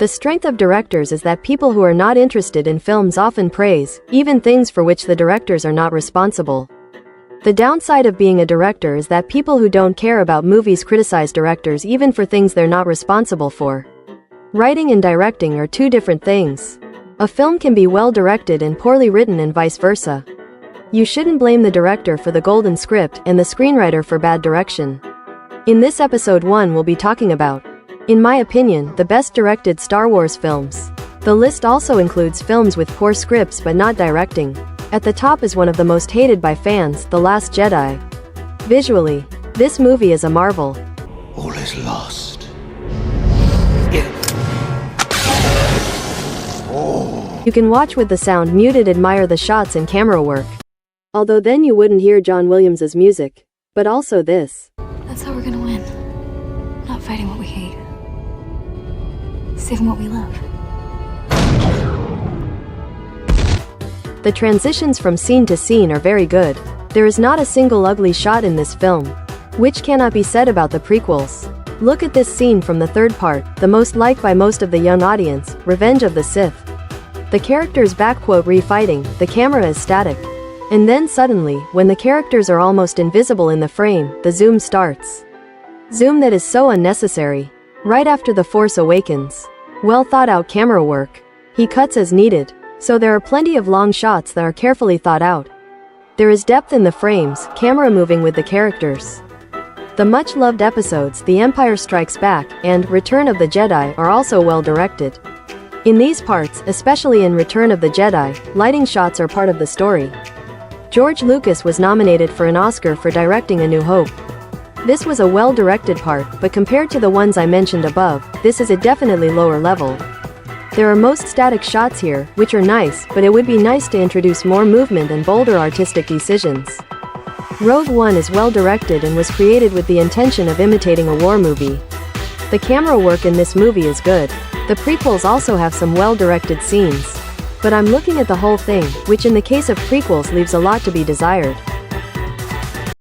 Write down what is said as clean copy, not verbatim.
The strength of directors is that people who are not interested in films often praise, even things for which the directors are not responsible. The downside of being a director is that people who don't care about movies criticize directors even for things they're not responsible for. Writing and directing are two different things. A film can be well directed and poorly written and vice versa. You shouldn't blame the director for the golden script and the screenwriter for bad direction. In this episode 1 we'll be talking about, in my opinion, the best directed Star Wars films. The list also includes films with poor scripts but not directing. At the top is one of the most hated by fans, The Last Jedi. Visually, this movie is a marvel. All is lost. You can watch with the sound muted, admire the shots and camera work. Although then you wouldn't hear John Williams' music. But also this. That's how we're gonna win. Not fighting what we hate. Saving what we love. The transitions from scene to scene are very good. There is not a single ugly shot in this film. Which cannot be said about the prequels. Look at this scene from the third part, the most liked by most of the young audience, Revenge of the Sith. The characters re-fighting, the camera is static. And then suddenly, when the characters are almost invisible in the frame, the zoom starts. Zoom that is so unnecessary. Right after The Force Awakens. Well thought out camera work. He cuts as needed. So there are plenty of long shots that are carefully thought out. There is depth in the frames, camera moving with the characters. The much-loved episodes The Empire Strikes Back and Return of the Jedi are also well directed. In these parts, especially in Return of the Jedi, lighting shots are part of the story. George Lucas was nominated for an Oscar for directing A New Hope. This was a well-directed part, but compared to the ones I mentioned above, this is a definitely lower level. There are most static shots here, which are nice, but it would be nice to introduce more movement and bolder artistic decisions. Rogue One is well directed and was created with the intention of imitating a war movie. The camera work in this movie is good. The prequels also have some well-directed scenes. But I'm looking at the whole thing, which in the case of prequels leaves a lot to be desired.